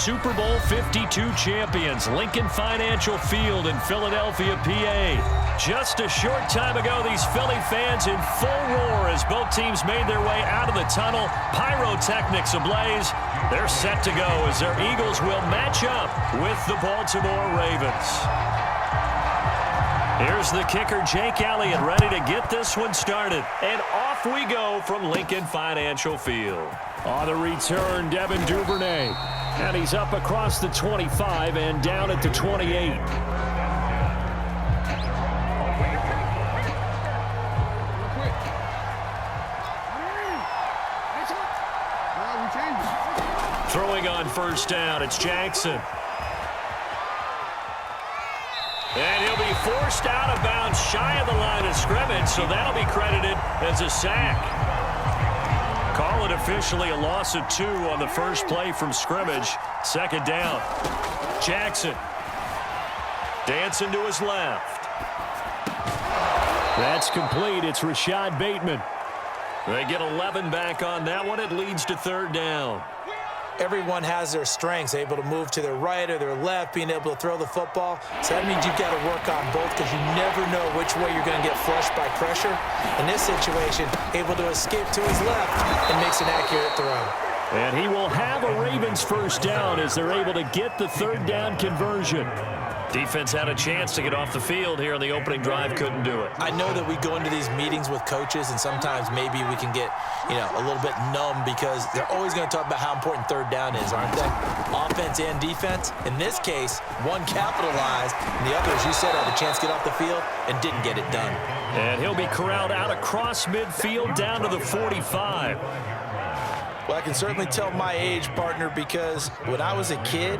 Super Bowl 52 champions, Lincoln Financial Field in Philadelphia, PA. Just a short time ago, these Philly fans in full roar as both teams made their way out of the tunnel. Pyrotechnics ablaze. They're set to go as their Eagles will match up with the Baltimore Ravens. Here's the kicker, Jake Elliott, ready to get this one started. And off we go from Lincoln Financial Field. On the return, Devin Duvernay. And he's up across the 25 and down at the 28. Throwing on first down, it's Jackson. And he'll be forced out of bounds shy of the line of scrimmage, so that'll be credited as a sack. Call it officially a loss of 2 on the first play from scrimmage. Second down. Jackson. Dancing to his left. That's complete. It's Rashad Bateman. They get 11 back on that one. It leads to third down. Everyone has their strengths, able to move to their right or their left, being able to throw the football. So that means you've got to work on both because you never know which way you're going to get flushed by pressure. In this situation, able to escape to his left and makes an accurate throw. And he will have a Ravens first down as they're able to get the third down conversion. Defense had a chance to get off the field here on the opening drive, couldn't do it. I know that we go into these meetings with coaches, and sometimes maybe we can get, a little bit numb because they're always going to talk about how important third down is, aren't they? Offense and defense. In this case, one capitalized, and the other, as you said, had a chance to get off the field and didn't get it done. And he'll be corralled out across midfield down to the 45. Well, I can certainly tell my age, partner, because when I was a kid,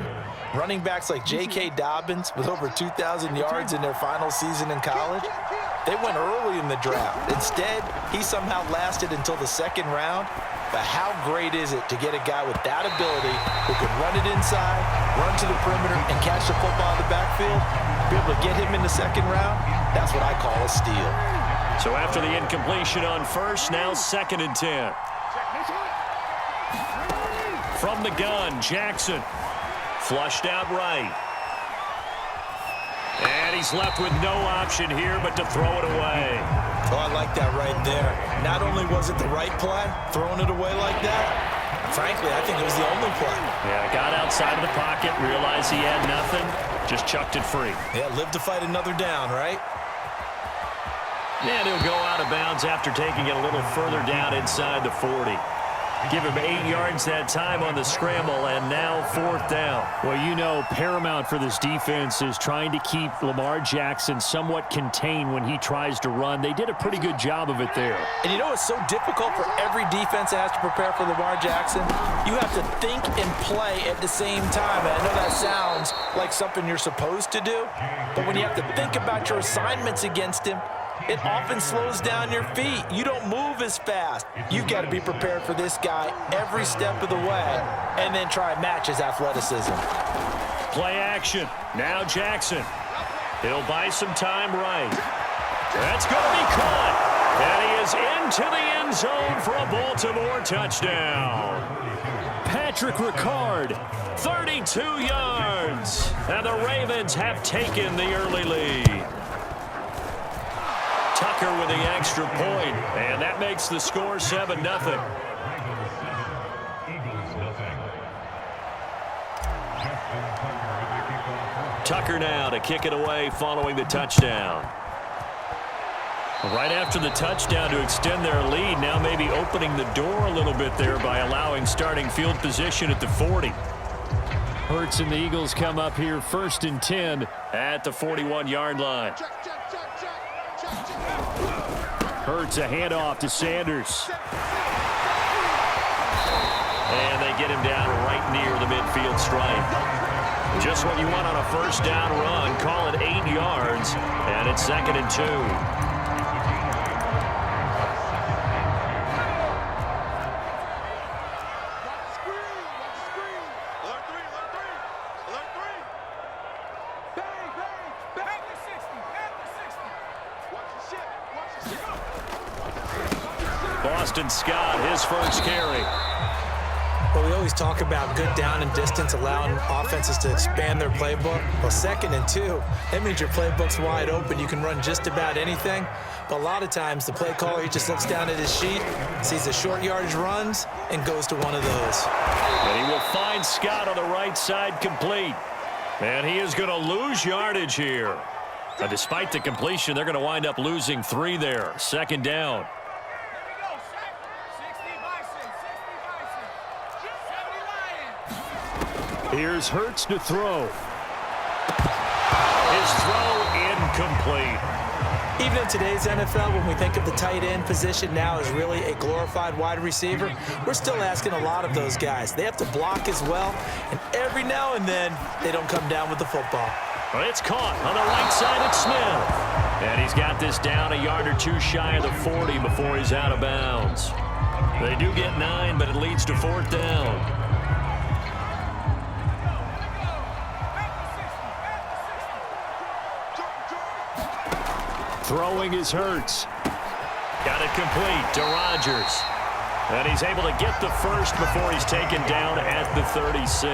running backs like J.K. Dobbins with over 2,000 yards in their final season in college, they went early in the draft. Instead, he somehow lasted until the second round. But how great is it to get a guy with that ability who can run it inside, run to the perimeter, and catch the football in the backfield? Be able to get him in the second round, that's what I call a steal. So after the incompletion on first, now 2nd and 10. From the gun, Jackson. Flushed out right. And he's left with no option here but to throw it away. Oh, I like that right there. Not only was it the right play, throwing it away like that, frankly, I think it was the only play. Yeah, got outside of the pocket, realized he had nothing, just chucked it free. Yeah, live to fight another down, right? And he'll go out of bounds after taking it a little further down inside the 40. Give him 8 yards that time on the scramble, and now 4th down. Well, paramount for this defense is trying to keep Lamar Jackson somewhat contained when he tries to run. They did a pretty good job of it there. And it's so difficult for every defense that has to prepare for Lamar Jackson. You have to think and play at the same time. And I know that sounds like something you're supposed to do, but when you have to think about your assignments against him, it often slows down your feet. You don't move as fast. You've got to be prepared for this guy every step of the way and then try and match his athleticism. Play action. Now Jackson. He'll buy some time right. That's going to be caught. And he is into the end zone for a Baltimore touchdown. Patrick Ricard, 32 yards. And the Ravens have taken the early lead. Tucker with the extra point, and that makes the score 7-0. Tucker now to kick it away following the touchdown. Right after the touchdown to extend their lead, now maybe opening the door a little bit there by allowing starting field position at the 40. Hurts and the Eagles come up here 1st and 10 at the 41-yard line. Hurts a handoff to Sanders. And they get him down right near the midfield stripe. Just what you want on a first down run. Call it 8 yards, and it's 2nd and 2. Boston Scott, his first carry. Well, we always talk about good down and distance, allowing offenses to expand their playbook. Well, 2nd and 2, that means your playbook's wide open. You can run just about anything. But a lot of times, the play caller, he just looks down at his sheet, sees the short yardage runs, and goes to one of those. And he will find Scott on the right side complete. And he is going to lose yardage here. Now, despite the completion, they're going to wind up losing 3 there. 2nd down. Here's Hurts to throw. His throw incomplete. Even in today's NFL, when we think of the tight end position now as really a glorified wide receiver, we're still asking a lot of those guys. They have to block as well, and every now and then, they don't come down with the football. Well, it's caught on the right side at Smith. And he's got this down a yard or 2 shy of the 40 before he's out of bounds. They do get 9, but it leads to 4th down. Throwing is Hurts. Got it complete to Rodgers. And he's able to get the first before he's taken down at the 36.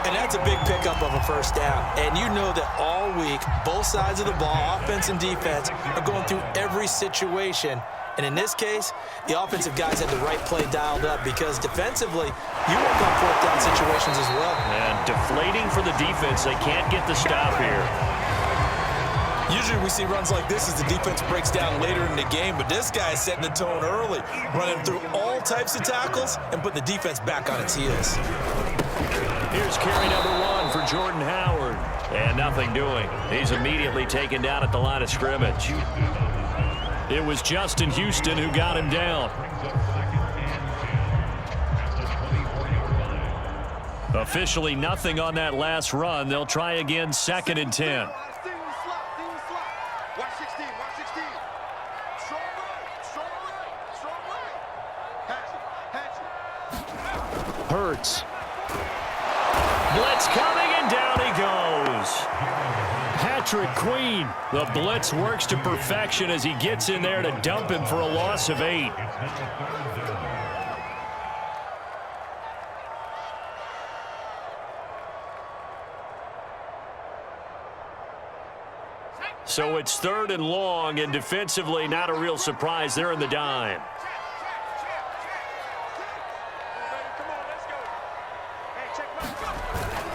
And that's a big pickup of a first down. And you know that all week, both sides of the ball, offense and defense, are going through every situation. And in this case, the offensive guys had the right play dialed up because defensively, you work on 4th down situations as well. And deflating for the defense. They can't get the stop here. Usually we see runs like this as the defense breaks down later in the game, but this guy is setting the tone early, running through all types of tackles and putting the defense back on its heels. Here's carry number 1 for Jordan Howard. And nothing doing. He's immediately taken down at the line of scrimmage. It was Justin Houston who got him down. Officially nothing on that last run. They'll try again 2nd and 10. Hurts. Blitz coming, and down he goes. Patrick Queen. The blitz works to perfection as he gets in there to dump him for a loss of 8. So it's 3rd and long, and defensively not a real surprise. They're in the dime.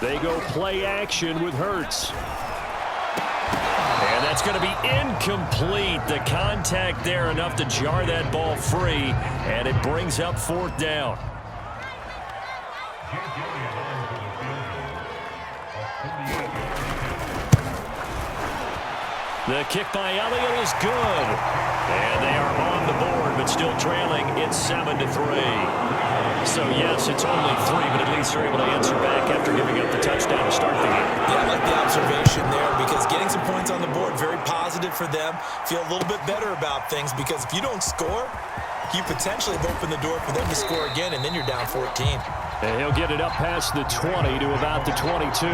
They go play action with Hurts. And that's going to be incomplete. The contact there enough to jar that ball free, and it brings up 4th down. The kick by Elliott is good. And they are on the board, but still trailing. It's 7-3. So, yes, it's only 3, but at least they're able to answer back after giving up the touchdown to start the game. Yeah, I like the observation there because getting some points on the board, very positive for them. Feel a little bit better about things because if you don't score, you potentially have opened the door for them to score again, and then you're down 14. And he'll get it up past the 20 to about the 22.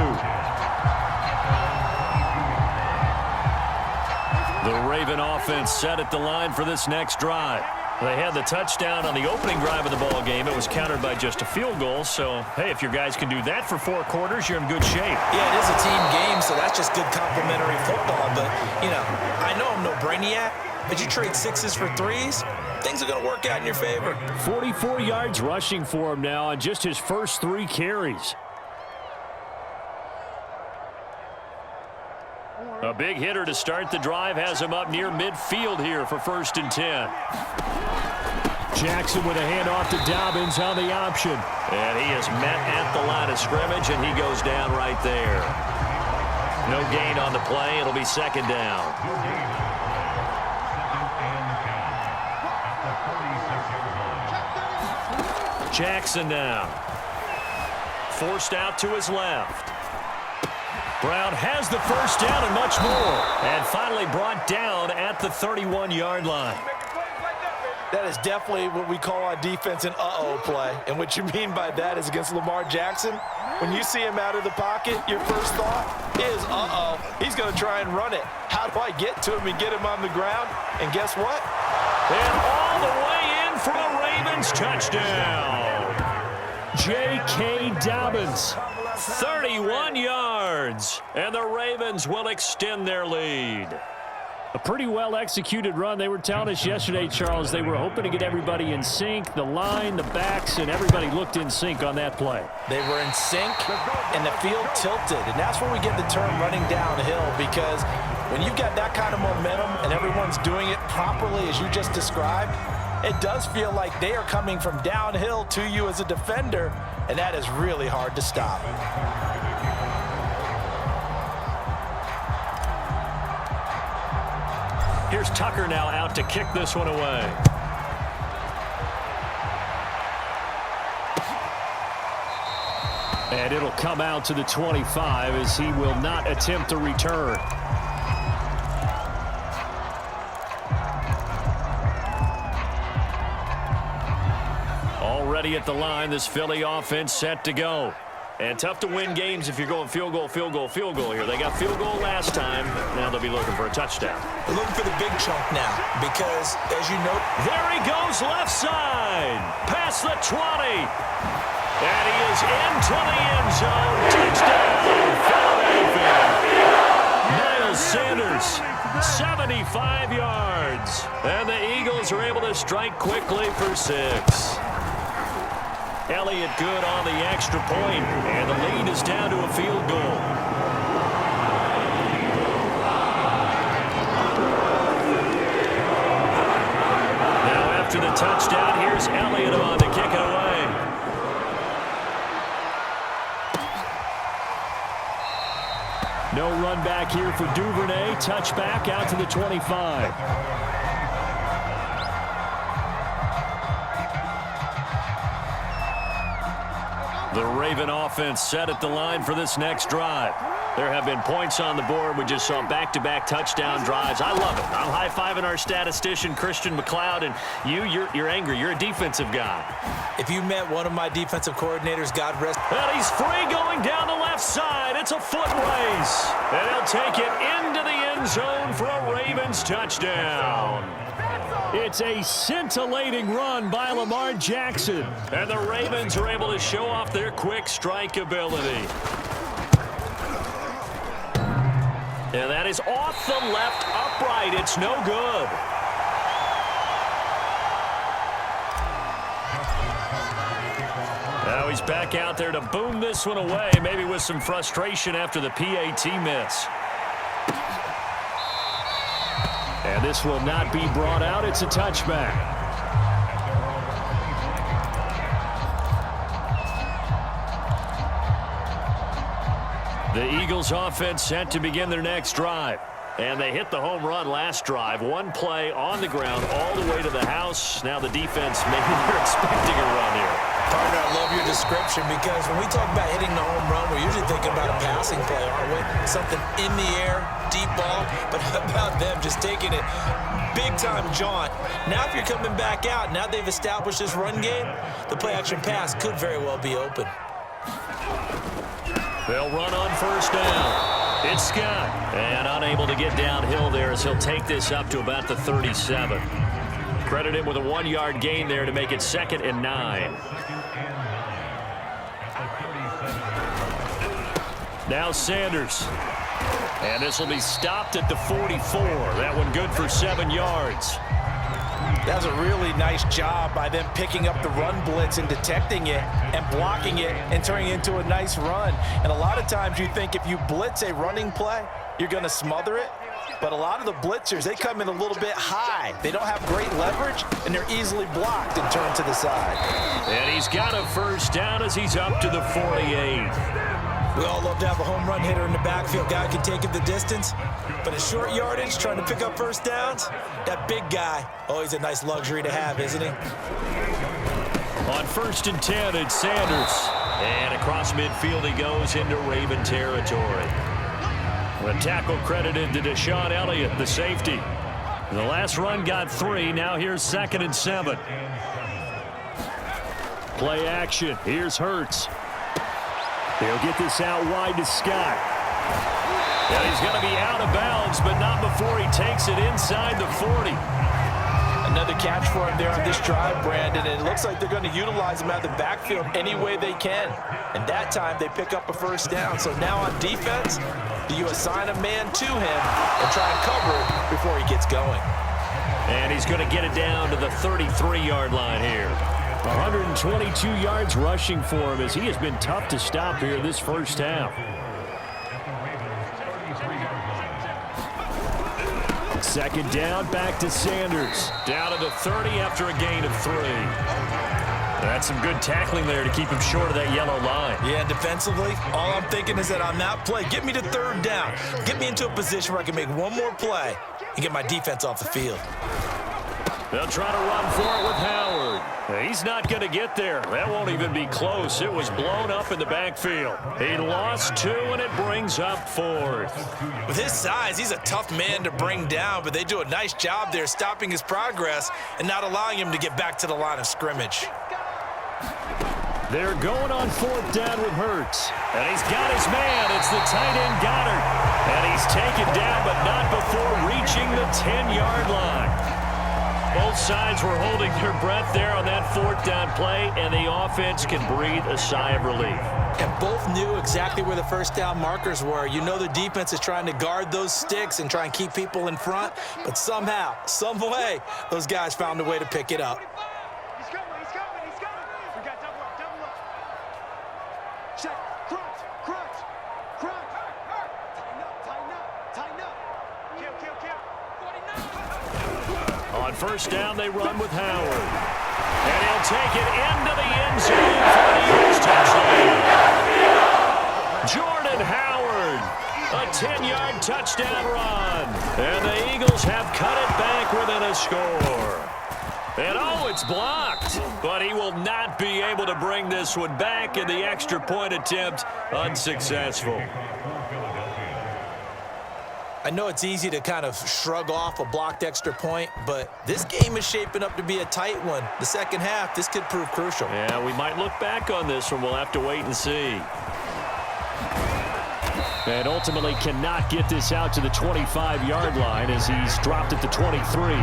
The Raven offense set at the line for this next drive. They had the touchdown on the opening drive of the ball game. It was countered by just a field goal. So, hey, if your guys can do that for 4 quarters, you're in good shape. Yeah, it is a team game, so that's just good complimentary football. But, you know, I know I'm no brainiac, but you trade 6s for 3s, things are going to work out in your favor. 44 yards rushing for him now on just his first 3 carries. A big hitter to start the drive has him up near midfield here for 1st and 10. Jackson with a handoff to Dobbins on the option. And he is met at the line of scrimmage, and he goes down right there. No gain on the play. It'll be 2nd down. Jackson now. Forced out to his left. Brown has the first down and much more. And finally brought down at the 31-yard line. That is definitely what we call on defense an uh-oh play. And what you mean by that is against Lamar Jackson, when you see him out of the pocket, your first thought is, uh-oh, he's going to try and run it. How do I get to him and get him on the ground? And guess what? And all the way in for a Ravens touchdown. J.K. Dobbins. 31 yards, and the Ravens will extend their lead. A pretty well-executed run. They were telling us yesterday, Charles, they were hoping to get everybody in sync, the line, the backs, and everybody looked in sync on that play. They were in sync, and the field tilted, and that's where we get the term running downhill, because when you've got that kind of momentum and everyone's doing it properly as you just described, it does feel like they are coming from downhill to you as a defender, and that is really hard to stop. Here's Tucker now out to kick this one away. And it'll come out to the 25 as he will not attempt a return. Already at the line, this Philly offense set to go. And tough to win games if you're going field goal, field goal, field goal here. They got field goal last time. Now they'll be looking for a touchdown. They're looking for the big chunk now because, as you know, there he goes left side. Past the 20. And he is into the end zone. Touchdown, Philadelphia. Miles Sanders, 75 yards. And the Eagles are able to strike quickly for 6. Elliott good on the extra point, and the lead is down to a field goal. Now after the touchdown, here's Elliott on to kick it away. No run back here for Duvernay. Touchback out to the 25. The Raven offense set at the line for this next drive. There have been points on the board. We just saw back-to-back touchdown drives. I love it. I'm high-fiving our statistician, Christian McLeod, and you're angry. You're a defensive guy. If you met one of my defensive coordinators, God rest. And he's free going down the left side. It's a foot race. And he'll take it into the end zone for a Ravens touchdown. It's a scintillating run by Lamar Jackson. And the Ravens are able to show off their quick strike ability. And that is off the left upright. It's no good. Now he's back out there to boom this one away, maybe with some frustration after the PAT miss. And this will not be brought out. It's a touchback. The Eagles offense set to begin their next drive. And they hit the home run last drive. One play on the ground all the way to the house. Now the defense, maybe they're expecting a run here. Partner, I love your description because when we talk about hitting the home run, we're usually thinking about a passing play, aren't we? Something in the air, deep ball. But how about them just taking it big-time jaunt? Now if you're coming back out, now they've established this run game, the play-action pass could very well be open. They'll run on first down. It's Scott. And unable to get downhill there as he'll take this up to about the 37. Credit him with a 1-yard gain there to make it 2nd and 9. Now Sanders. And this will be stopped at the 44. That one good for 7 yards. That was a really nice job by them picking up the run blitz and detecting it and blocking it and turning it into a nice run. And a lot of times you think if you blitz a running play, you're going to smother it. But a lot of the blitzers, they come in a little bit high. They don't have great leverage, and they're easily blocked and turned to the side. And he's got a first down as he's up to the 48. We all love to have a home run hitter in the backfield. Guy can take it the distance. But at short yardage, trying to pick up first downs, that big guy, oh, he's a nice luxury to have, isn't he? On 1st and 10, it's Sanders. And across midfield he goes into Raven territory. The tackle credited to Deshaun Elliott, the safety. The last run got 3. Now here's 2nd and 7. Play action. Here's Hurts. They'll get this out wide to Scott. And he's going to be out of bounds, but not before he takes it inside the 40. Another catch for him there on this drive, Brandon, and it looks like they're going to utilize him out of the backfield any way they can. And that time, they pick up a first down. So now on defense, do you assign a man to him and try and cover it before he gets going? And he's going to get it down to the 33-yard line here. 122 yards rushing for him as he has been tough to stop here this first half. Second down, back to Sanders. Down to the 30 after a gain of 3. That's some good tackling there to keep him short of that yellow line. Yeah, defensively, all I'm thinking is that on that play, get me to third down. Get me into a position where I can make one more play and get my defense off the field. They'll try to run for it with Howard. He's not going to get there. That won't even be close. It was blown up in the backfield. He lost 2, and it brings up 4th. With his size, he's a tough man to bring down, but they do a nice job there stopping his progress and not allowing him to get back to the line of scrimmage. They're going on 4th down with Hurts. And he's got his man. It's the tight end Goddard. And he's taken down, but not before reaching the 10-yard line. Both sides were holding their breath there on that 4th down play, and the offense can breathe a sigh of relief. And both knew exactly where the first down markers were. You know the defense is trying to guard those sticks and try and keep people in front, but somehow, some way, those guys found a way to pick it up. He's coming. We got double up. Check. Crunch. Tighten up. Kill. 49. On first down, they run with Howard. And he'll take it into the end zone for the Eagles touchdown. Jordan Howard, a 10-yard touchdown run. And the Eagles have cut it back within a score. And it's blocked. But he will not be able to bring this one back, and the extra point attempt unsuccessful. I know it's easy to kind of shrug off a blocked extra point, but this game is shaping up to be a tight one. The second half, this could prove crucial. Yeah, we might look back on this one. We'll have to wait and see. And ultimately cannot get this out to the 25-yard line as he's dropped at the 23.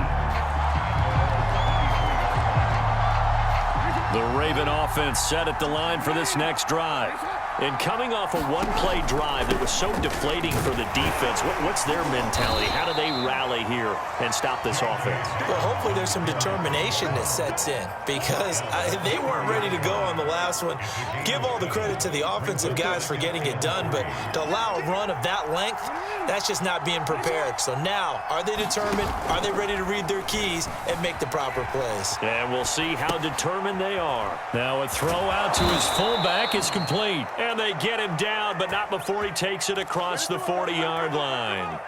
The Raven offense set at the line for this next drive. And coming off a one-play drive that was so deflating for the defense, what's their mentality? How do they rally here and stop this offense? Well, hopefully there's some determination that sets in because they weren't ready to go on the last one. Give all the credit to the offensive guys for getting it done, but to allow a run of that length, that's just not being prepared. So now, are they determined? Are they ready to read their keys and make the proper plays? And we'll see how determined they are. Now a throw out to his fullback is complete. And they get him down, but not before he takes it across the 40-yard line.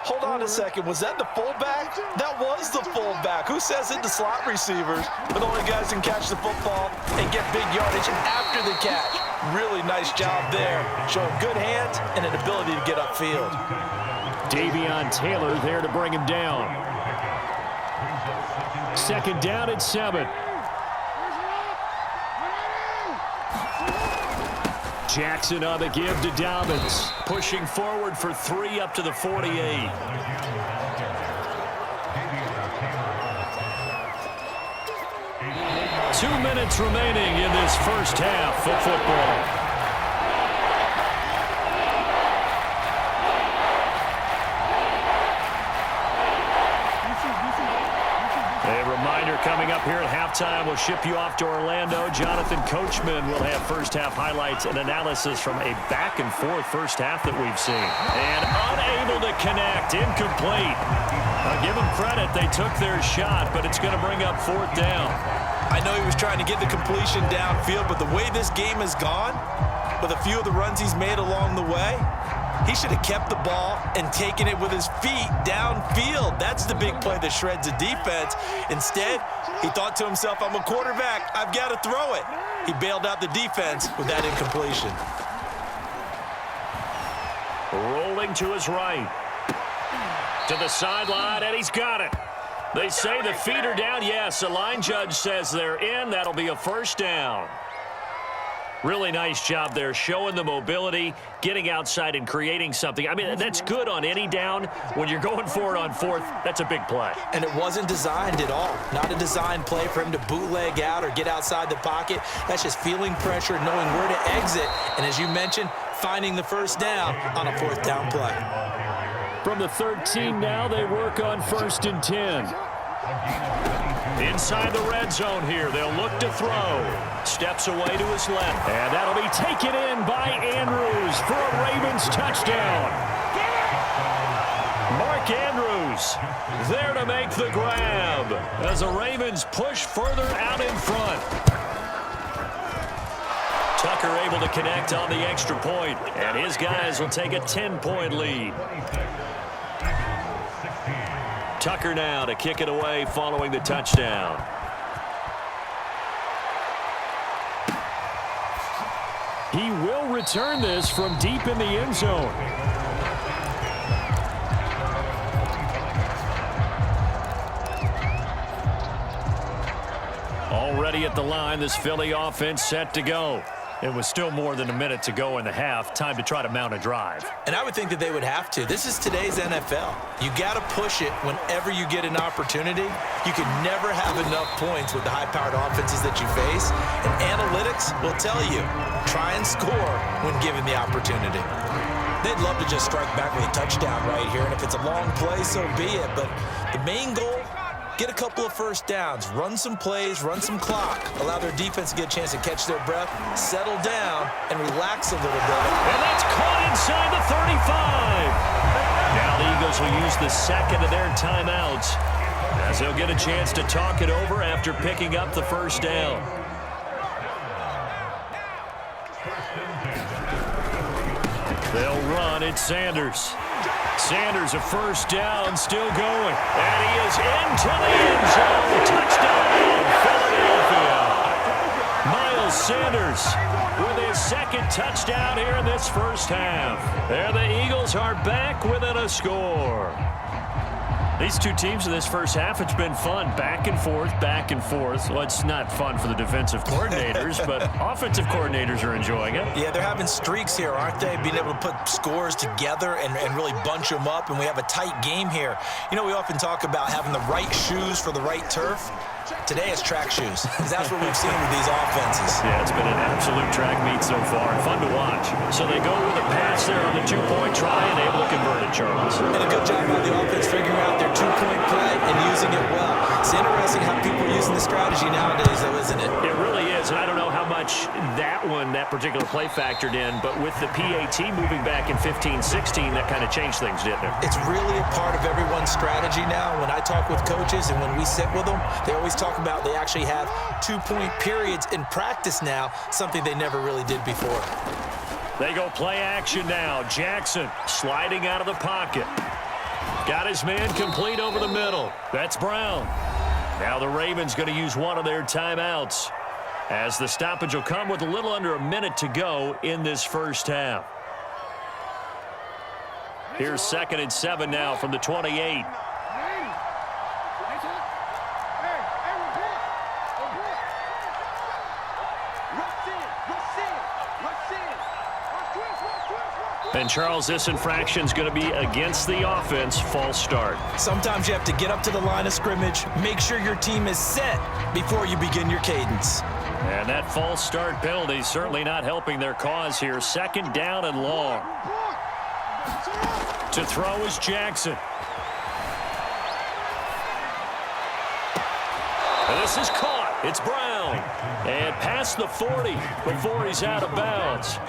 Hold on a second. Was that the fullback? That was the fullback. Who says it to slot receivers? But only guys can catch the football and get big yardage after the catch. Really nice job there. Showing good hands and an ability to get upfield. Davion Taylor there to bring him down. Second down at 7. Jackson on the give to Dobbins. Pushing forward for 3 up to the 48. 2 minutes remaining in this first half of football. Coming up here at halftime, we'll ship you off to Orlando. Jonathan Coachman will have first-half highlights and analysis from a back-and-forth first half that we've seen. And unable to connect, incomplete. I'll give them credit. They took their shot, but it's going to bring up 4th down. I know he was trying to get the completion downfield, but the way this game has gone, with a few of the runs he's made along the way, he should have kept the ball and taken it with his feet downfield. That's the big play that shreds the defense. Instead, he thought to himself, I'm a quarterback. I've got to throw it. He bailed out the defense with that incompletion. Rolling to his right. To the sideline, and he's got it. They say the feet are down. Yes, the line judge says they're in. That'll be a first down. Really nice job there, showing the mobility, getting outside and creating something. I mean, that's good on any down. When you're going for it on fourth, that's a big play. And it wasn't designed at all. Not a designed play for him to bootleg out or get outside the pocket. That's just feeling pressure, knowing where to exit, and as you mentioned, finding the first down on a fourth down play. From the 13 now, they work on 1st and 10. Inside the red zone here, they'll look to throw. Steps away to his left. And that'll be taken in by Andrews for a Ravens touchdown. Mark Andrews there to make the grab as the Ravens push further out in front. Tucker able to connect on the extra point, and his guys will take a 10-point lead. Tucker now to kick it away following the touchdown. He will return this from deep in the end zone. Already at the line, this Philly offense set to go. It was still more than a minute to go in the half. Time to try to mount a drive. And I would think that they would have to. This is today's NFL. You got to push it whenever you get an opportunity. You can never have enough points with the high-powered offenses that you face. And analytics will tell you, try and score when given the opportunity. They'd love to just strike back with a touchdown right here. And if it's a long play, so be it. But the main goal, get a couple of first downs, run some plays, run some clock, allow their defense to get a chance to catch their breath, settle down, and relax a little bit. And that's caught inside the 35. Now the Eagles will use the second of their timeouts as they'll get a chance to talk it over after picking up the first down. They'll run. It's Sanders. Sanders, a first down, still going. And he is into the end zone. Touchdown, Philadelphia. Miles Sanders with his second touchdown here in this first half. There the Eagles are back within a score. These two teams in this first half, it's been fun. Back and forth, back and forth. Well, it's not fun for the defensive coordinators, but offensive coordinators are enjoying it. Yeah, they're having streaks here, aren't they? Being able to put scores together and really bunch them up, and we have a tight game here. You know, we often talk about having the right shoes for the right turf. Today it's track shoes, because that's what we've seen with these offenses. Yeah, it's been an absolute track meet so far. Fun to watch. So they go with a pass there on the two-point try and able to convert it, Charles. And a good job by the offense figuring out their two-point play and using it well. It's interesting how people are using the strategy nowadays, though, isn't it? It really is, and I don't know how much that particular play factored in, but with the PAT moving back in 15-16, that kind of changed things, didn't it? It's really a part of everyone's strategy now. When I talk with coaches and when we sit with them, they always talk about they actually have two-point periods in practice now, something they never really did before. They go play action now. Jackson sliding out of the pocket. Got his man complete over the middle. That's Brown. Now the Ravens going to use one of their timeouts as the stoppage will come with a little under a minute to go in this first half. Here's 2nd and 7 now from the 28. And, Charles, this infraction's going to be against the offense. False start. Sometimes you have to get up to the line of scrimmage, make sure your team is set before you begin your cadence. And that false start penalty certainly not helping their cause here. 2nd down and long. To throw is Jackson. And this is caught. It's Brown. And past the 40 before he's out of bounds.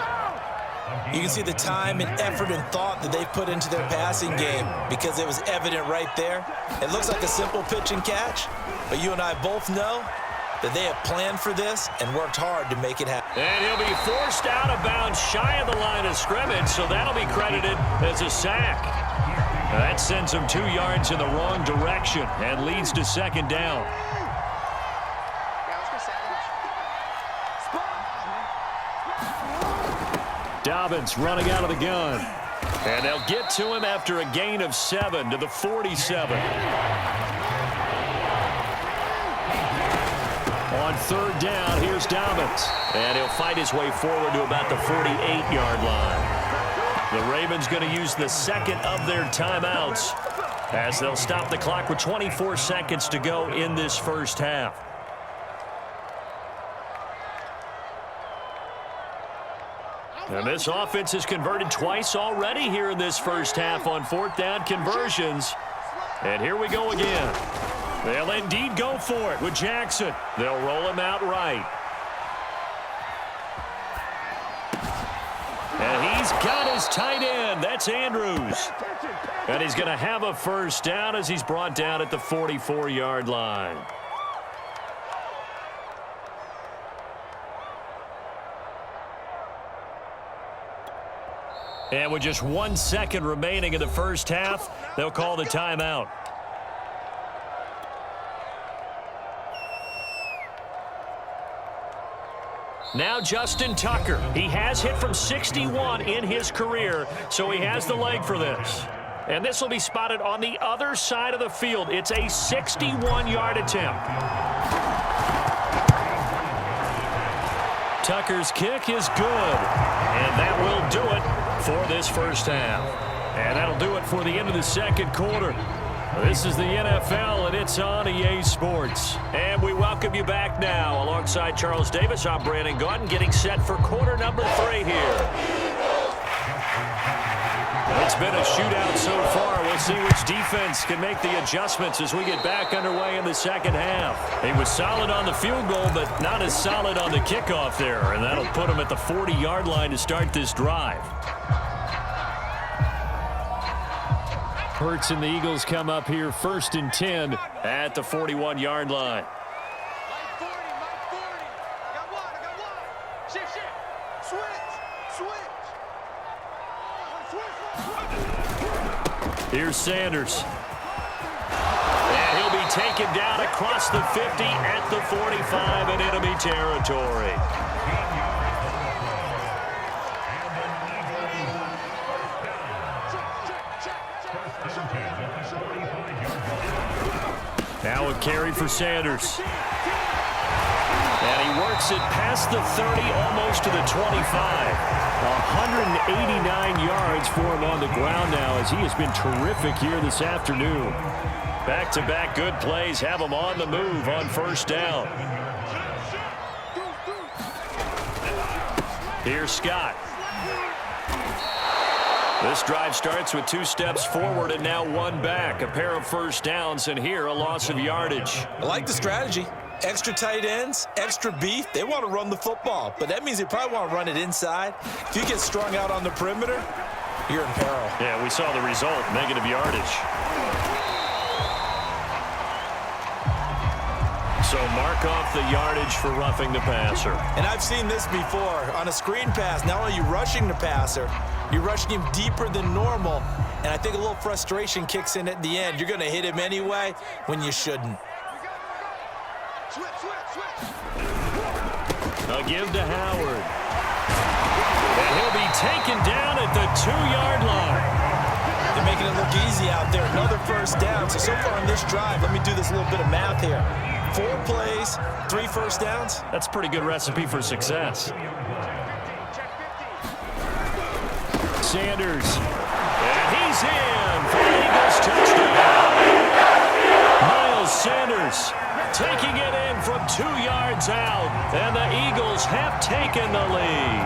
You can see the time and effort and thought that they've put into their passing game because it was evident right there. It looks like a simple pitch and catch, but you and I both know that they have planned for this and worked hard to make it happen. And he'll be forced out of bounds shy of the line of scrimmage, so that'll be credited as a sack. That sends him 2 yards in the wrong direction and leads to 2nd down. Dobbins running out of the gun. And they'll get to him after a gain of 7 to the 47. On 3rd down, here's Dobbins. And he'll fight his way forward to about the 48-yard line. The Ravens going to use the second of their timeouts as they'll stop the clock with 24 seconds to go in this first half. And this offense has converted twice already here in this first half on fourth down conversions. And here we go again. They'll indeed go for it with Jackson. They'll roll him out right. And he's got his tight end. That's Andrews. And he's going to have a first down as he's brought down at the 44-yard line. And with just 1 second remaining in the first half, they'll call the timeout. Now Justin Tucker. He has hit from 61 in his career, so he has the leg for this. And this will be spotted on the other side of the field. It's a 61-yard attempt. Tucker's kick is good, and that will do it for this first half. And that'll do it for the end of the second quarter. This is the NFL, and it's on EA Sports. And we welcome you back now. Alongside Charles Davis, I'm Brandon Gaudin, getting set for quarter number 3 here. It's been a shootout so far. We'll see which defense can make the adjustments as we get back underway in the second half. He was solid on the field goal, but not as solid on the kickoff there, and that'll put him at the 40-yard line to start this drive. Hurts and the Eagles come up here 1st and 10 at the 41-yard line. Mike 40, Mike 40. I got one. Shift. Switch. Here's Sanders. And he'll be taken down across the 50 at the 45 in enemy territory. Now a carry for Sanders. And he works it past the 30, almost to the 25. 189 yards for him on the ground now as he has been terrific here this afternoon. Back-to-back good plays have him on the move on first down. Here's Scott. This drive starts with 2 steps forward and now 1 back. A pair of first downs, and here a loss of yardage. I like the strategy. Extra tight ends, extra beef. They want to run the football, but that means they probably want to run it inside. If you get strung out on the perimeter, you're in peril. Yeah, we saw the result, negative yardage. So mark off the yardage for roughing the passer. And I've seen this before. On a screen pass, not only are you rushing the passer, you're rushing him deeper than normal. And I think a little frustration kicks in at the end. You're going to hit him anyway when you shouldn't. Switch. A give to Howard. And he'll be taken down at the 2-yard line. They're making it look easy out there. Another first down. So far on this drive, let me do this little bit of math here. 4 plays, 3 first downs. That's a pretty good recipe for success. Sanders. And he's in for the Eagles touchdown. Miles Sanders taking it in from 2 yards out. And the Eagles have taken the lead.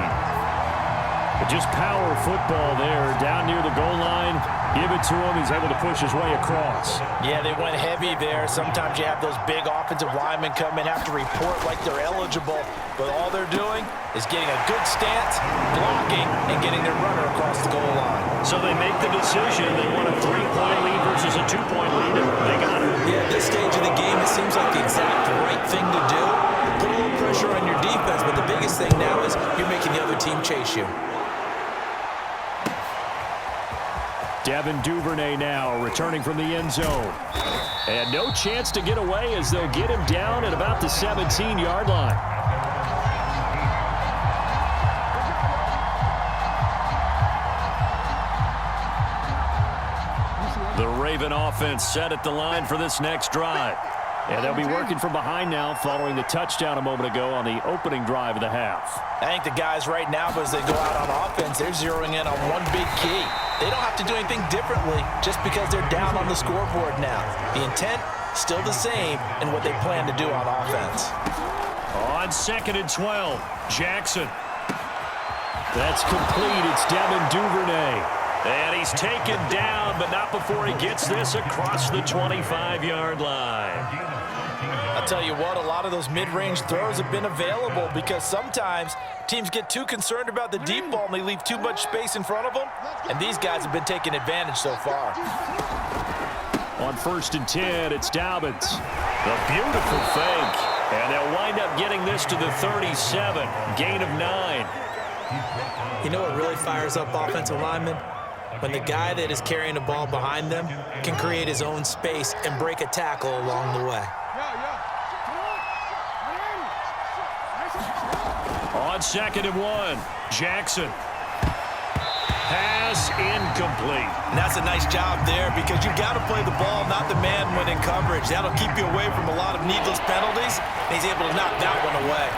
But just power football there down near the goal line. Give it to him. He's able to push his way across. Yeah, they went heavy there. Sometimes you have those big offensive linemen come in, have to report like they're eligible. But all they're doing is getting a good stance, blocking, and getting their runner across the goal line. So they make the decision. They want a 3-point lead versus a 2-point lead, and they got it. Yeah, at this stage of the game, it seems like the exact right thing to do. Put a little pressure on your defense, but the biggest thing now is you're making the other team chase you. Devin Duvernay now returning from the end zone. And no chance to get away as they'll get him down at about the 17-yard line. The Raven offense set at the line for this next drive. And they'll be working from behind now following the touchdown a moment ago on the opening drive of the half. I think the guys right now, as they go out on offense, they're zeroing in on one big key. They don't have to do anything differently just because they're down on the scoreboard now. The intent, still the same in what they plan to do on offense. On 2nd and 12, Jackson. That's complete. It's Devin Duvernay. And he's taken down, but not before he gets this across the 25-yard line. I'll tell you what, a lot of those mid-range throws have been available because sometimes teams get too concerned about the deep ball and they leave too much space in front of them, and these guys have been taking advantage so far. On 1st and 10, it's Dobbins. The beautiful fake. And they'll wind up getting this to the 37, gain of 9. You know what really fires up offensive linemen? When the guy that is carrying the ball behind them can create his own space and break a tackle along the way. On 2nd and 1, Jackson. Pass incomplete. And that's a nice job there because you've got to play the ball, not the man when in coverage. That'll keep you away from a lot of needless penalties, and he's able to knock that one away.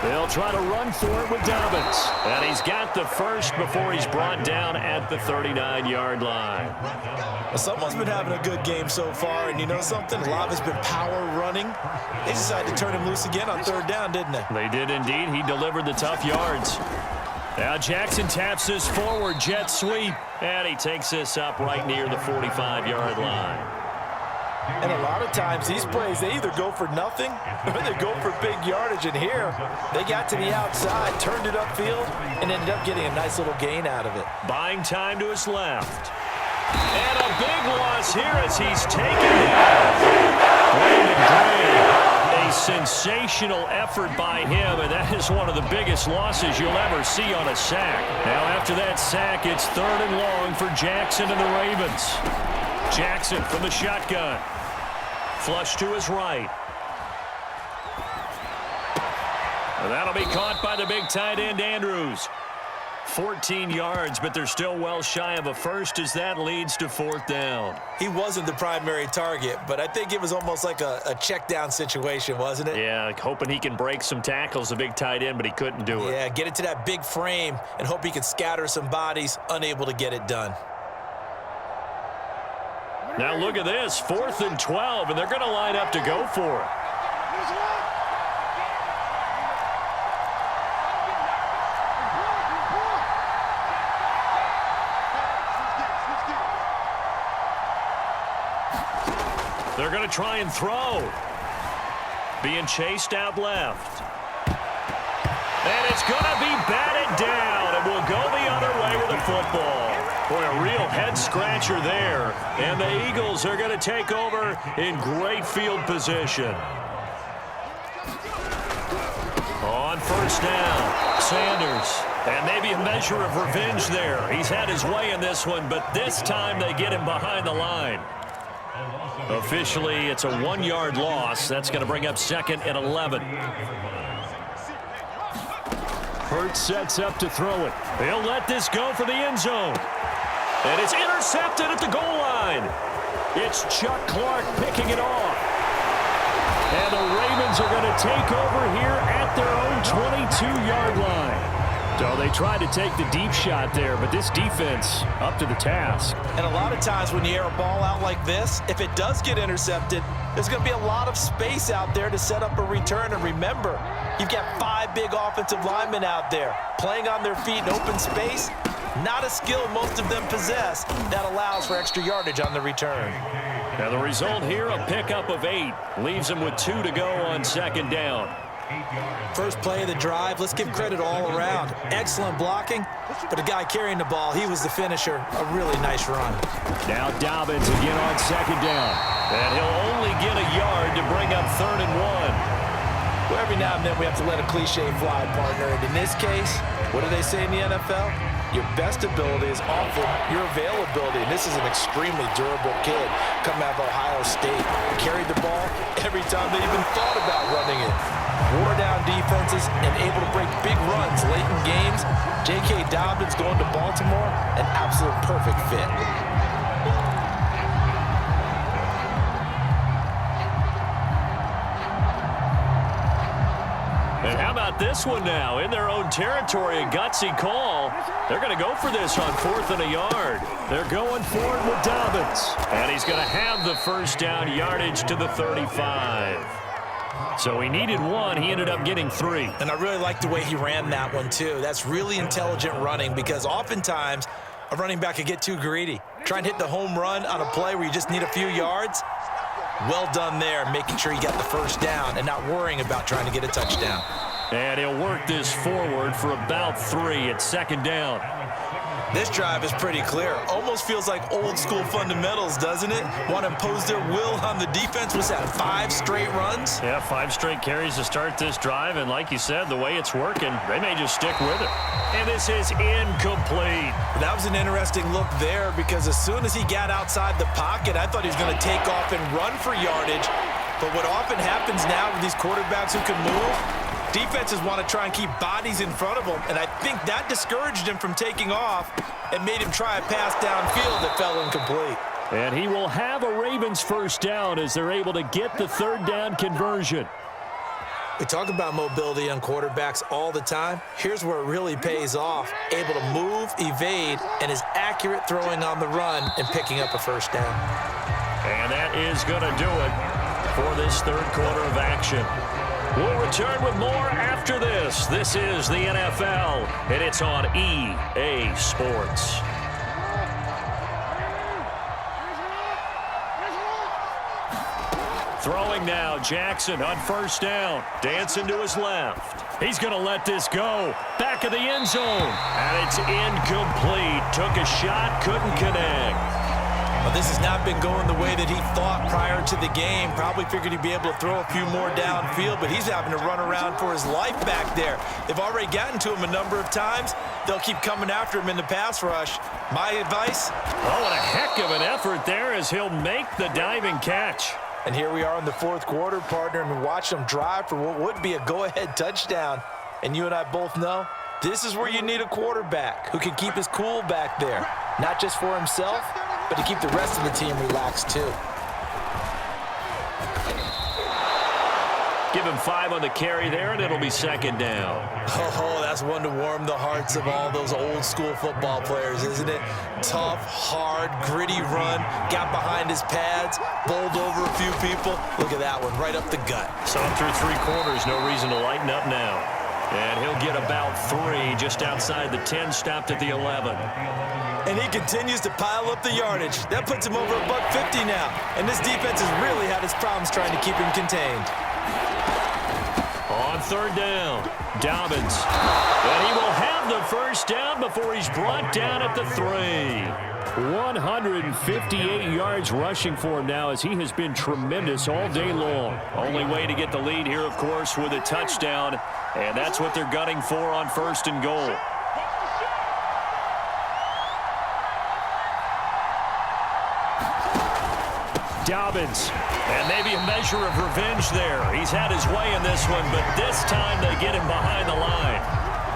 They'll try to run for it with Dobbins. And he's got the first before he's brought down at the 39-yard line. Well, someone's been having a good game so far, and you know something? A lot has been power running. They decided to turn him loose again on 3rd down, didn't they? They did indeed. He delivered the tough yards. Now Jackson taps this forward jet sweep, and he takes this up right near the 45-yard line. And a lot of times these plays, they either go for nothing or they go for big yardage. And here, they got to the outside, turned it upfield, and ended up getting a nice little gain out of it. Buying time to his left. And a big loss here as he's taken down. Brandon Gray, a sensational effort by him, and that is one of the biggest losses you'll ever see on a sack. Now after that sack, it's 3rd and long for Jackson and the Ravens. Jackson from the shotgun. Flush to his right. And that'll be caught by the big tight end, Andrews. 14 yards, but they're still well shy of a first as that leads to 4th down. He wasn't the primary target, but I think it was almost like a check down situation, wasn't it? Yeah, hoping he can break some tackles, the big tight end, but he couldn't do it. Yeah, get it to that big frame and hope he can scatter some bodies, unable to get it done. Now look at this, 4th and 12, and they're going to line up to go for it. They're going to try and throw. Being chased out left. And it's going to be batted down, and we'll go the other way with the football. Boy, a real head-scratcher there. And the Eagles are going to take over in great field position. On 1st down, Sanders. And maybe a measure of revenge there. He's had his way in this one, but this time they get him behind the line. Officially, it's a 1-yard loss. That's going to bring up 2nd and 11. Hurts sets up to throw it. He'll let this go for the end zone. And it's intercepted at the goal line. It's Chuck Clark picking it off. And the Ravens are going to take over here at their own 22-yard line. So they tried to take the deep shot there, but this defense up to the task. And a lot of times when you air a ball out like this, if it does get intercepted, there's going to be a lot of space out there to set up a return. And remember, you've got 5 big offensive linemen out there playing on their feet in open space. Not a skill most of them possess that allows for extra yardage on the return. Now the result here, a pickup of 8. Leaves them with 2 to go on 2nd down. First play of the drive, let's give credit all around. Excellent blocking, but the guy carrying the ball, he was the finisher. A really nice run. Now Dobbins again on 2nd down. And he'll only get a yard to bring up 3rd and 1. Well, every now and then we have to let a cliche fly, partner. And in this case, what do they say in the NFL? Your best ability is often your availability. And this is an extremely durable kid coming out of Ohio State. Carried the ball every time they even thought about running it. Wore down defenses and able to break big runs late in games. J.K. Dobbins going to Baltimore, an absolute perfect fit. And how about this one now? In their own territory, a gutsy call. They're going to go for this on 4th and a yard. They're going for it with Dobbins. And he's going to have the first down, yardage to the 35. So he needed 1. He ended up getting 3. And I really like the way he ran that one, too. That's really intelligent running because oftentimes a running back could get too greedy. Try and hit the home run on a play where you just need a few yards. Well done there, making sure he got the first down and not worrying about trying to get a touchdown. And he'll work this forward for about 3 at 2nd down. This drive is pretty clear. Almost feels like old school fundamentals, doesn't it? Want to impose their will on the defense. Was that 5 straight runs? Yeah, 5 straight carries to start this drive. And like you said, the way it's working, they may just stick with it. And this is incomplete. That was an interesting look there because as soon as he got outside the pocket, I thought he was going to take off and run for yardage. But what often happens now with these quarterbacks who can move, defenses want to try and keep bodies in front of them, and I think that discouraged him from taking off and made him try a pass downfield that fell incomplete. And he will have a Ravens first down as they're able to get the 3rd down conversion. We talk about mobility on quarterbacks all the time. Here's where it really pays off. Able to move, evade, and is accurate throwing on the run and picking up a first down. And that is going to do it for this 3rd quarter of action. We'll return with more after this. This is the NFL, and it's on EA Sports. Throwing now, Jackson on 1st down. Dancing to his left. He's going to let this go. Back of the end zone. And it's incomplete. Took a shot, couldn't connect. Well, this has not been going the way that he thought prior to the game. Probably figured he'd be able to throw a few more downfield, but he's having to run around for his life back there. They've already gotten to him a number of times. They'll keep coming after him in the pass rush. My advice? Oh, what a heck of an effort there as he'll make the diving catch. And here we are in the 4th quarter, partner, and watch them drive for what would be a go-ahead touchdown. And you and I both know this is where you need a quarterback who can keep his cool back there, not just for himself, but to keep the rest of the team relaxed too. Give him 5 on the carry there, and it'll be 2nd down. Oh, that's one to warm the hearts of all those old school football players, isn't it? Tough, hard, gritty run, got behind his pads, bowled over a few people. Look at that one, right up the gut. So through 3 quarters, no reason to lighten up now. And he'll get about 3 just outside the 10, stopped at the 11. And he continues to pile up the yardage. That puts him over $150 now. And this defense has really had its problems trying to keep him contained. On 3rd down, Dobbins. And he will have the first down before he's brought down at the 3. 158 yards rushing for him now as he has been tremendous all day long. Only way to get the lead here, of course, with a touchdown. And that's what they're gunning for on 1st and goal. Dobbins, and maybe a measure of revenge there. He's had his way in this one, but this time they get him behind the line.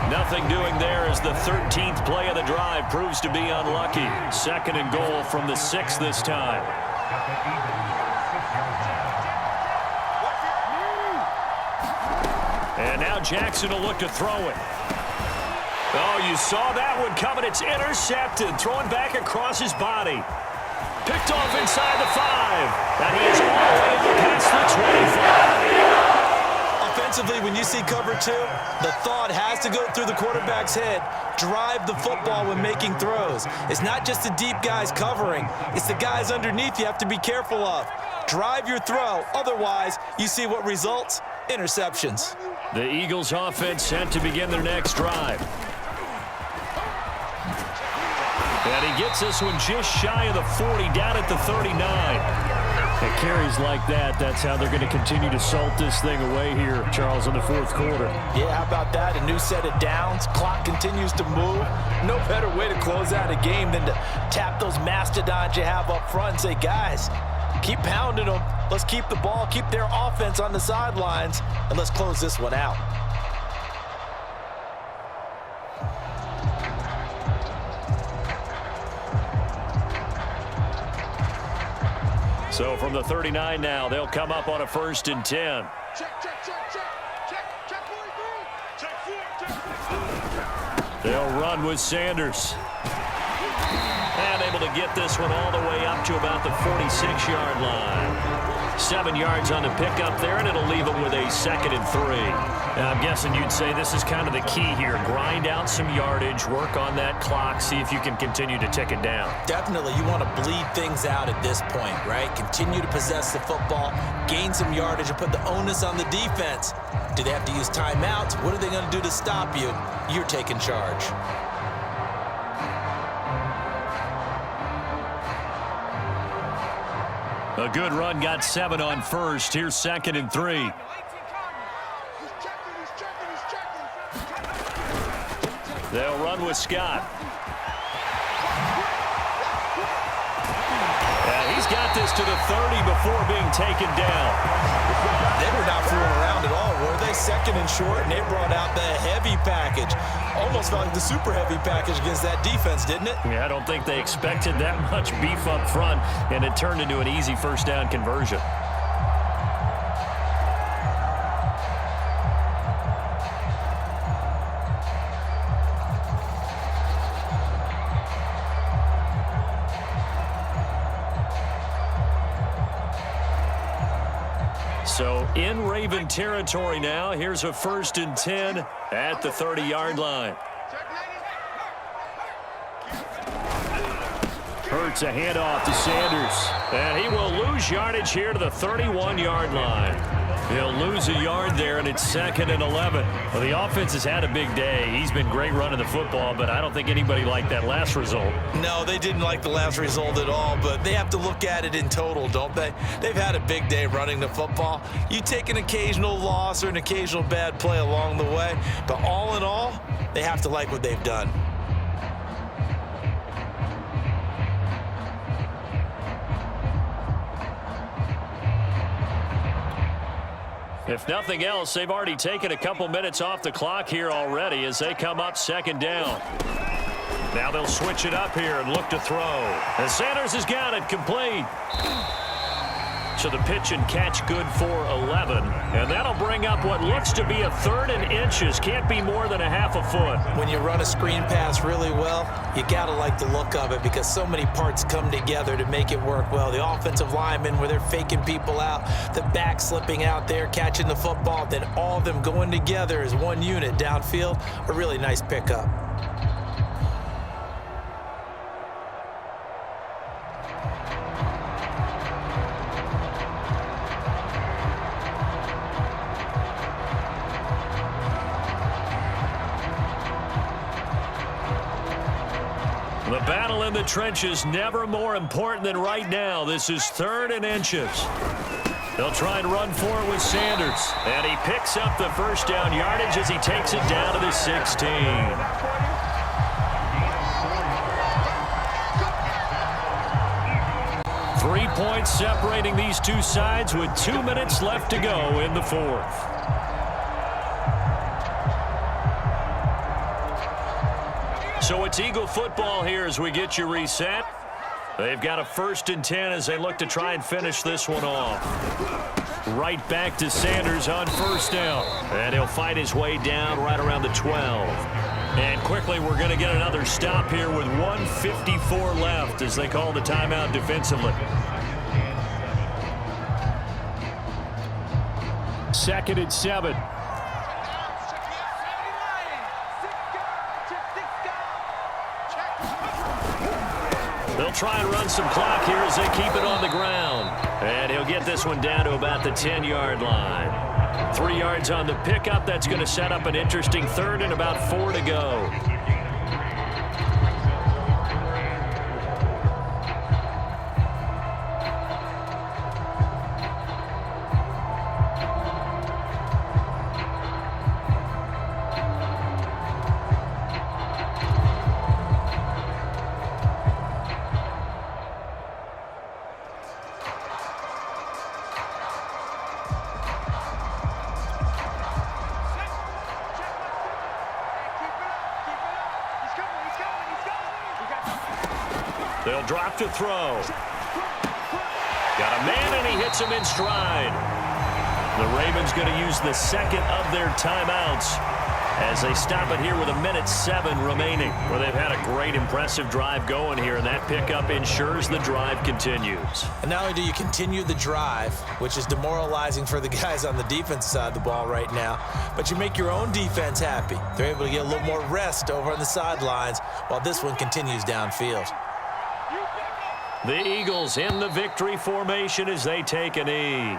Nothing doing there as the 13th play of the drive proves to be unlucky. 2nd and goal from the 6 this time. And now Jackson will look to throw it. Oh, you saw that one coming. It's intercepted, thrown back across his body. Picked off inside the 5. And he is all the way past the 25. Offensively, when you see cover 2, the thought has to go through the quarterback's head. Drive the football when making throws. It's not just the deep guys covering. It's the guys underneath you have to be careful of. Drive your throw. Otherwise, you see what results? Interceptions. The Eagles offense set to begin their next drive. And he gets this one just shy of the 40, down at the 39. It carries like that. That's how they're going to continue to salt this thing away here, Charles, in the 4th quarter. Yeah, how about that? A new set of downs. Clock continues to move. No better way to close out a game than to tap those mastodons you have up front and say, guys, keep pounding them. Let's keep the ball, keep their offense on the sidelines, and let's close this one out. So from the 39 now, they'll come up on a 1st and 10. Check, check, check, check. Check, check, 43. They'll run with Sanders. And able to get this one all the way up to about the 46-yard line. 7 yards on the pickup there, and it'll leave them with a 2nd and 3. Now, I'm guessing you'd say this is kind of the key here. Grind out some yardage, work on that clock, see if you can continue to tick it down. Definitely, you want to bleed things out at this point, right? Continue to possess the football, gain some yardage, and put the onus on the defense. Do they have to use timeouts? What are they going to do to stop you? You're taking charge. A good run, got 7 on first. Here's 2nd and 3. They'll run with Scott. And he's got this to the 30 before being taken down. They were not fooling around at all, were they? 2nd and short, and they brought out the heavy package. Almost felt like the super heavy package against that defense, didn't it? Yeah, I don't think they expected that much beef up front, and it turned into an easy first down conversion. So in Raven territory now. Here's a 1st and 10 at the 30-yard line. Hurts a handoff to Sanders. And he will lose yardage here to the 31-yard line. He'll lose a yard there, and it's 2nd and 11. Well, the offense has had a big day. He's been great running the football, but I don't think anybody liked that last result. No, they didn't like the last result at all, but they have to look at it in total, don't they? They've had a big day running the football. You take an occasional loss or an occasional bad play along the way, but all in all, they have to like what they've done. If nothing else, they've already taken a couple minutes off the clock here already as they come up 2nd down. Now they'll switch it up here and look to throw. And Sanders has got it complete. So the pitch and catch good for 11. And that'll bring up what looks to be a 3rd and inches. Can't be more than a half a foot. When you run a screen pass really well, you got to like the look of it because so many parts come together to make it work well. The offensive linemen where they're faking people out, the back slipping out there, catching the football, then all of them going together as one unit downfield. A really nice pickup. The battle in the trenches never more important than right now. This is 3rd and inches. They'll try and run for it with Sanders. And he picks up the first down yardage as he takes it down to the 16. 3 points separating these two sides with 2 minutes left to go in the 4th. So it's Eagle football here as we get you reset. They've got a 1st and 10 as they look to try and finish this one off. Right back to Sanders on 1st down. And he'll fight his way down right around the 12. And quickly we're going to get another stop here with 1:54 left as they call the timeout defensively. 2nd and 7. They'll try and run some clock here as they keep it on the ground. And he'll get this one down to about the 10-yard line. 3 yards on the pickup. That's going to set up an interesting 3rd and about 4 to go. They'll drop to throw. Got a man, and he hits him in stride. The Ravens going to use the 2nd of their timeouts as they stop it here with 1:07 remaining. Well, they've had a great, impressive drive going here, and that pickup ensures the drive continues. And not only do you continue the drive, which is demoralizing for the guys on the defense side of the ball right now, but you make your own defense happy. They're able to get a little more rest over on the sidelines while this one continues downfield. The Eagles in the victory formation as they take a knee.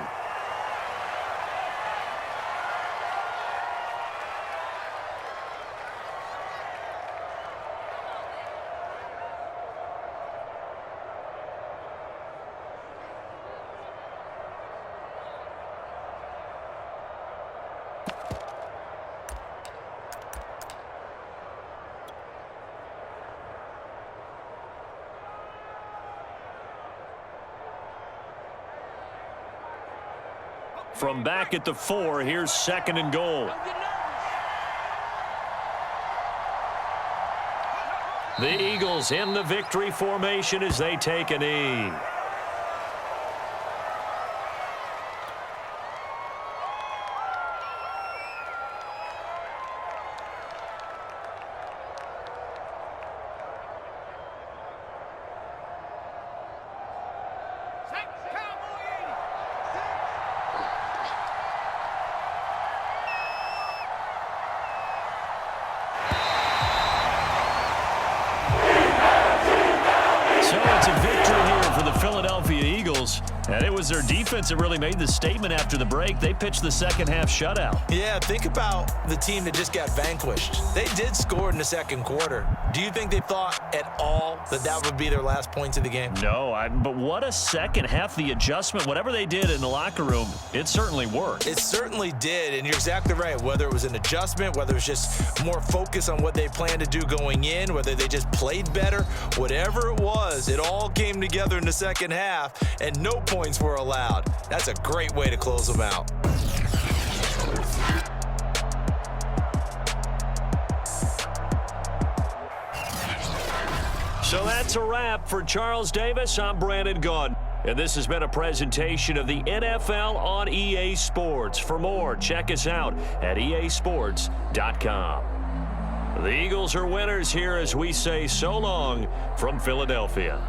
From back at the 4, here's 2nd and goal. The Eagles in the victory formation as they take a knee. And it was their defense that really made the statement after the break. They pitched the second half shutout. Yeah, think about the team that just got vanquished. They did score in the second quarter. Do you think they thought at all that that would be their last points of the game? No, but what a second half. The adjustment, whatever they did in the locker room, it certainly worked. It certainly did, and you're exactly right. Whether it was an adjustment, whether it was just more focus on what they planned to do going in, whether they just played better, whatever it was, it all came together in the second half, and no points were allowed. That's a great way to close them out. So that's a wrap for Charles Davis. I'm Brandon Gaudin. And this has been a presentation of the NFL on EA Sports. For more, check us out at easports.com. The Eagles are winners here as we say so long from Philadelphia.